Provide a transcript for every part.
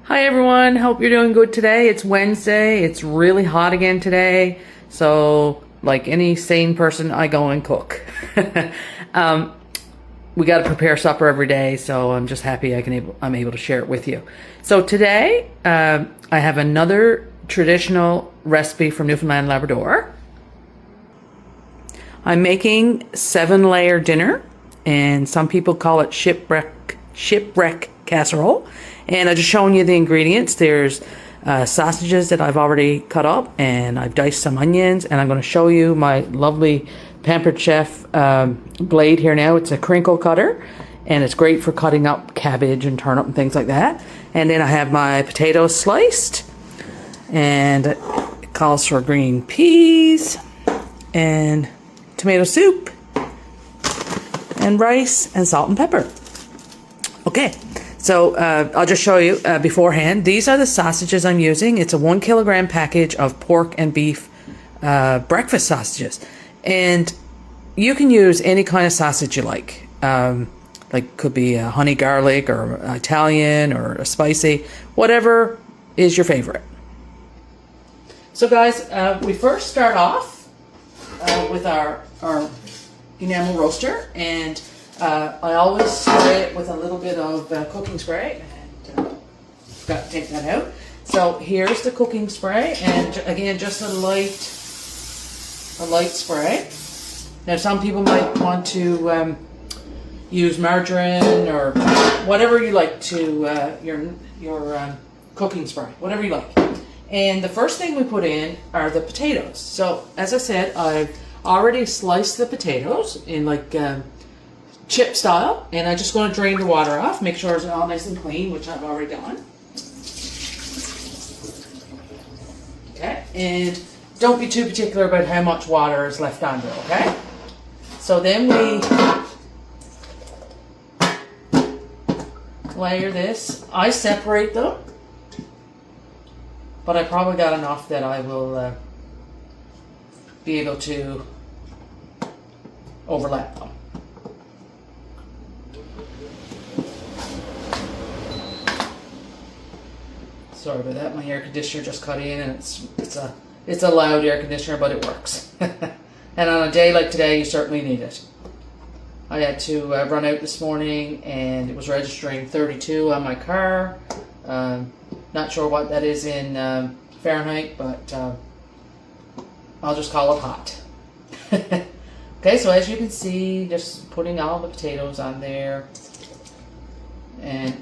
Hi everyone, hope you're doing good today. It's Wednesday, it's really hot again today, so like any sane person, I go and cook. We got to prepare supper every day, so I'm just happy I'm able to share it with you. So today, I have another traditional recipe from Newfoundland and Labrador. I'm making 7-layer dinner, and some people call it shipwreck casserole. And I'm just showing you the ingredients. There's sausages that I've already cut up, and I've diced some onions, and I'm going to show you my lovely Pampered Chef blade here now. It's a crinkle cutter, and it's great for cutting up cabbage and turnip and things like that. And then I have my potatoes sliced, and it calls for green peas and tomato soup and rice and salt and pepper. Okay. So I'll just show you beforehand. These are the sausages I'm using. It's a 1 kilogram package of pork and beef breakfast sausages. And you can use any kind of sausage you like. Could be a honey garlic or Italian or a spicy, whatever is your favorite. So guys, we first start off with our enamel roaster, and I always spray it with a little bit of cooking spray, and got to take that out. So here's the cooking spray, and again, just a light spray. Now some people might want to use margarine or whatever you like to your cooking spray, whatever you like. And the first thing we put in are the potatoes. So as I said, I've already sliced the potatoes in chip style, and I'm just going to drain the water off, make sure it's all nice and clean, which I've already done. Okay, and don't be too particular about how much water is left under, okay? So then we layer this. I separate them, but I probably got enough that I will be able to overlap them. Sorry about that. My air conditioner just cut in, and it's a loud air conditioner, but it works. And on a day like today, you certainly need it. I had to run out this morning, and it was registering 32 on my car. Not sure what that is in Fahrenheit, but I'll just call it hot. Okay, so as you can see, just putting all the potatoes on there. And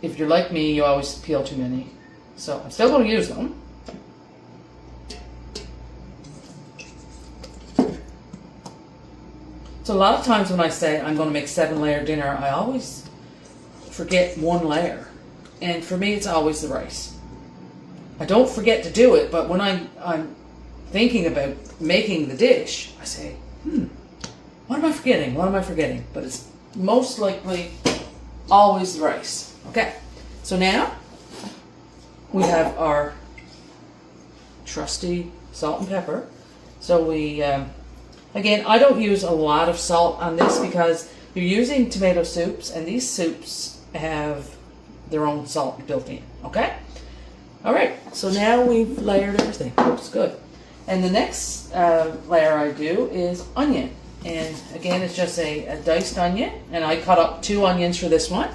if you're like me, you always peel too many. So I'm still going to use them. So a lot of times when I say I'm going to make 7-layer dinner, I always forget one layer. And for me, it's always the rice. I don't forget to do it, but when I'm thinking about making the dish, I say, what am I forgetting? What am I forgetting? But it's most likely always the rice. Okay, so now we have our trusty salt and pepper. So we, again, I don't use a lot of salt on this because you're using tomato soups, and these soups have their own salt built in, okay? All right, so now we've layered everything. Looks good. And the next layer I do is onion. And again, it's just a diced onion, and I cut up 2 onions for this one.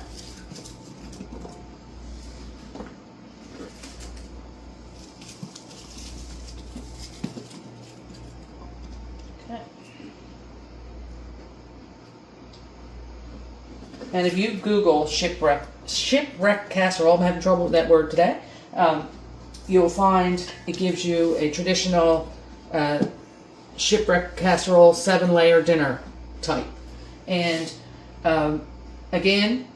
And if you Google shipwreck casserole, I'm having trouble with that word today, you'll find it gives you a traditional shipwreck casserole 7-layer dinner type. And again,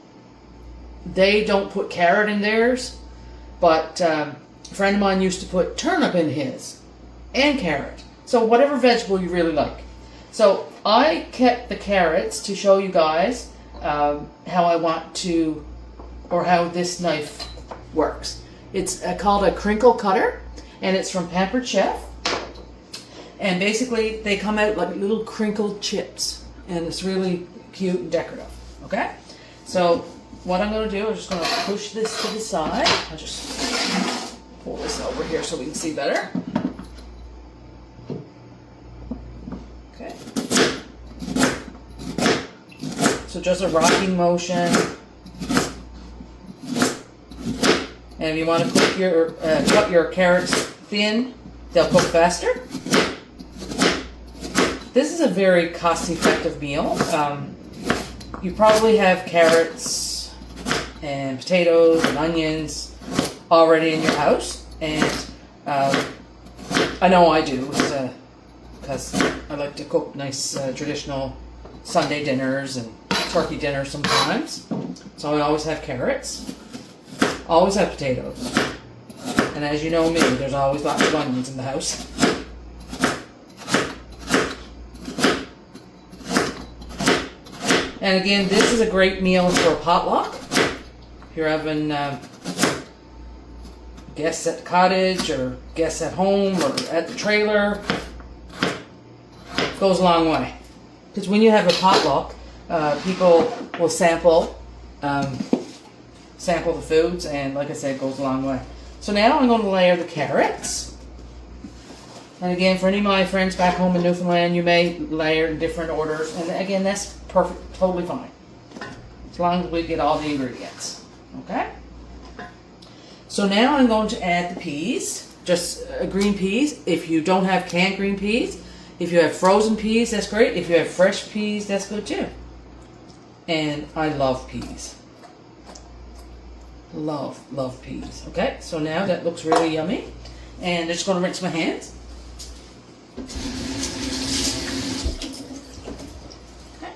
they don't put carrot in theirs, but a friend of mine used to put turnip in his and carrot. So whatever vegetable you really like. So I kept the carrots to show you guys how I want to, or how this knife works. It's called a crinkle cutter, and it's from Pampered Chef. And basically, they come out like little crinkled chips, and it's really cute and decorative. Okay, so what I'm going to do is just going to push this to the side. I'll just pull this over here so we can see better. Okay. So just a rocking motion. And if you want to cut your carrots thin, they'll cook faster. This is a very cost-effective meal. You probably have carrots and potatoes and onions already in your house, and I know I do because I like to cook nice traditional Sunday dinners and turkey dinners sometimes. So I always have carrots. Always have potatoes. And as you know me, there's always lots of onions in the house. And again, this is a great meal for a potluck. If you're having guests at the cottage or guests at home or at the trailer, it goes a long way. Because when you have a potluck, people will sample the foods, and like I said, it goes a long way. So now I'm going to layer the carrots. And again, for any of my friends back home in Newfoundland, you may layer in different orders. And again, that's perfect, totally fine. As long as we get all the ingredients. Okay? So now I'm going to add the peas. Just green peas. If you don't have canned green peas, if you have frozen peas, that's great. If you have fresh peas, that's good too. And I love peas. Love peas. Okay, so now that looks really yummy. And I'm just going to rinse my hands. Okay.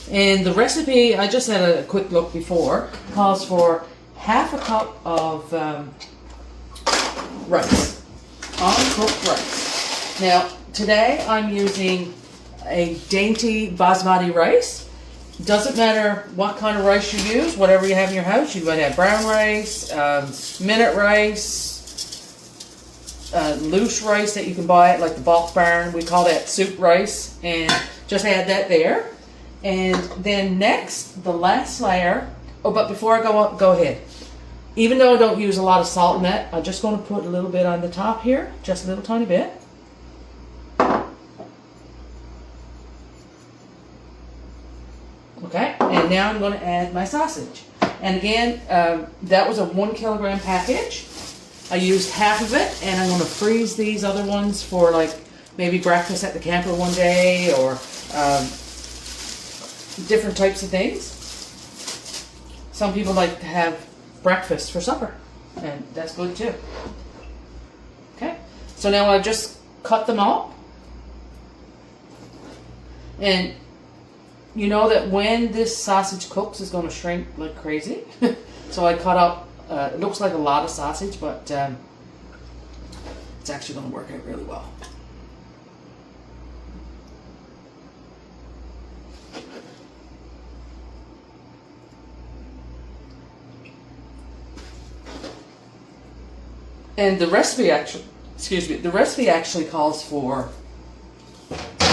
And the recipe, I just had a quick look before, calls for half a cup of rice. Uncooked rice. Now, today I'm using a dainty basmati rice. Doesn't matter what kind of rice you use, whatever you have in your house. You might have brown rice, minute rice, loose rice that you can buy at like the bulk barn. We call that soup rice, and just add that there. And then next, the last layer. Oh, but before I go ahead. Even though I don't use a lot of salt in that, I'm just going to put a little bit on the top here, just a little tiny bit. Okay, and now I'm going to add my sausage. And again, that was a 1 kilogram package. I used half of it, and I'm going to freeze these other ones for like maybe breakfast at the camper one day, or different types of things. Some people like to have breakfast for supper, and that's good too. Okay, so now I've just cut them up. And you know that when this sausage cooks, it's going to shrink like crazy. So I cut up, it looks like a lot of sausage, but it's actually going to work out really well. And the recipe actually calls for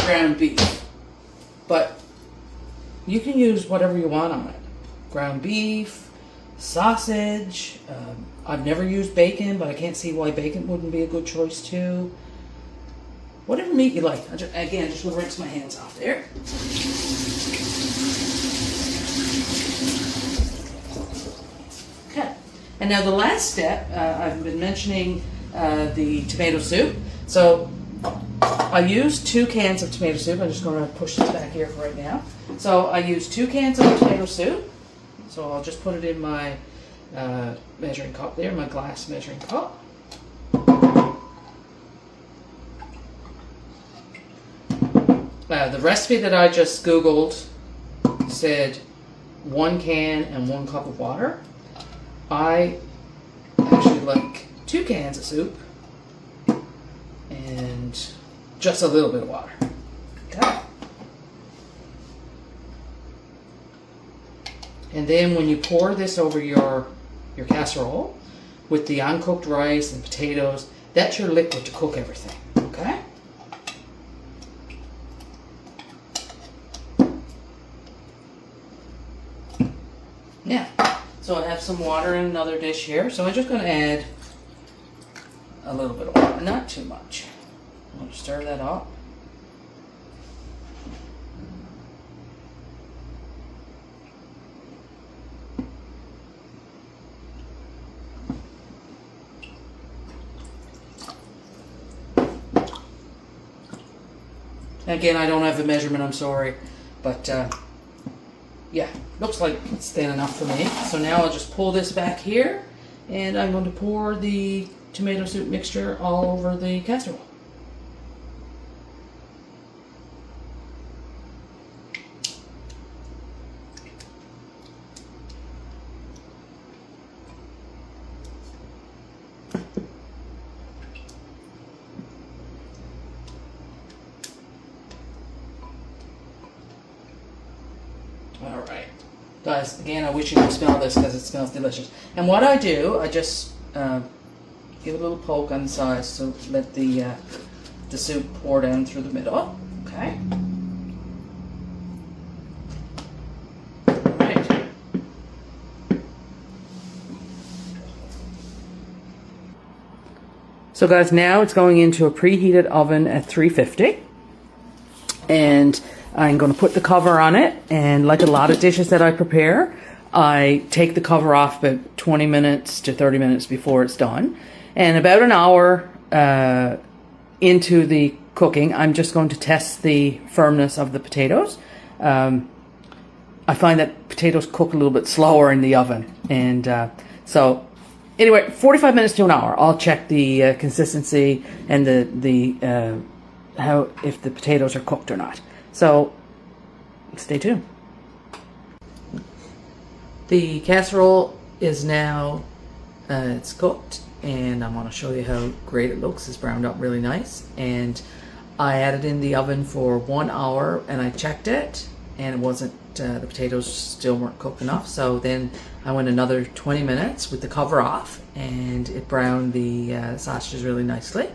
ground beef, but you can use whatever you want on it. Ground beef, sausage. I've never used bacon, but I can't see why bacon wouldn't be a good choice too. Whatever meat you like. Just going to rinse my hands off there. Okay. And now the last step, I've been mentioning the tomato soup. So I used 2 cans of tomato soup. I'm just going to push this back here for right now. So I used 2 cans of tomato soup. So I'll just put it in my measuring cup there, my glass measuring cup. The recipe that I just Googled said 1 can and 1 cup of water. I actually like 2 cans of soup and just a little bit of water. Okay. And then when you pour this over your casserole with the uncooked rice and potatoes, that's your liquid to cook everything. Okay? Yeah. So I have some water in another dish here. So I'm just going to add a little bit of water, not too much. I'll stir that up. Again, I don't have the measurement, I'm sorry. But yeah, looks like it's thin enough for me. So now I'll just pull this back here, and I'm going to pour the tomato soup mixture all over the casserole. Alright. Guys, again, I wish you could smell this because it smells delicious. And what I do, I just give it a little poke on the sides to let the soup pour down through the middle. Okay. Alright. So guys, now it's going into a preheated oven at 350. And I'm going to put the cover on it, and like a lot of dishes that I prepare, I take the cover off about 20 minutes to 30 minutes before it's done. And about an hour into the cooking, I'm just going to test the firmness of the potatoes. I find that potatoes cook a little bit slower in the oven. And so anyway, 45 minutes to an hour, I'll check the consistency and how if the potatoes are cooked or not. So, stay tuned. The casserole is now, it's cooked, and I'm going to show you how great it looks. It's browned up really nice, and I had it in the oven for 1 hour, and I checked it, and it wasn't, the potatoes still weren't cooked enough, so then I went another 20 minutes with the cover off, and it browned the sausages really nicely.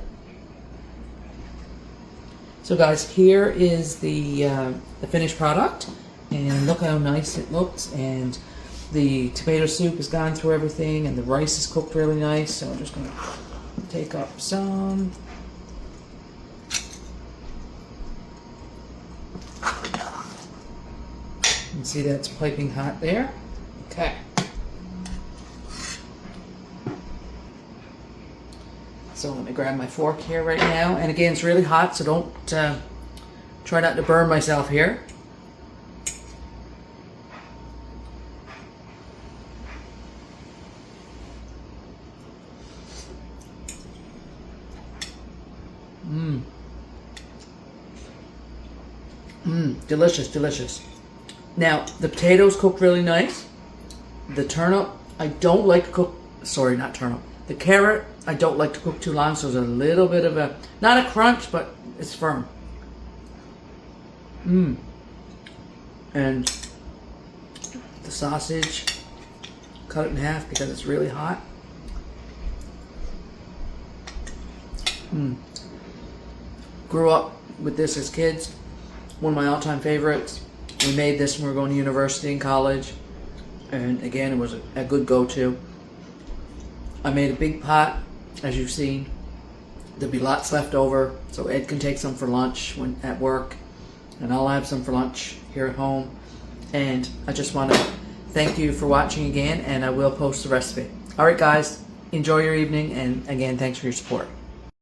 So guys, here is the finished product, and look how nice it looks, and the tomato soup has gone through everything, and the rice is cooked really nice. So I'm just going to take up some. You can see that's piping hot there. Okay. So let me grab my fork here right now. And again, it's really hot, so don't try not to burn myself here. Delicious, delicious. Now, the potatoes cooked really nice. The turnip, I don't like to cook, sorry, not turnip. The carrot, I don't like to cook too long, so there's a little bit of a, not a crunch, but it's firm. And the sausage, cut it in half because it's really hot. Grew up with this as kids. One of my all-time favorites. We made this when we were going to university and college. And again, it was a good go-to. I made a big pot, as you've seen. There'll be lots left over, so Ed can take some for lunch when at work, and I'll have some for lunch here at home. And I just want to thank you for watching again, and I will post the recipe. Alright guys, enjoy your evening, and again, thanks for your support.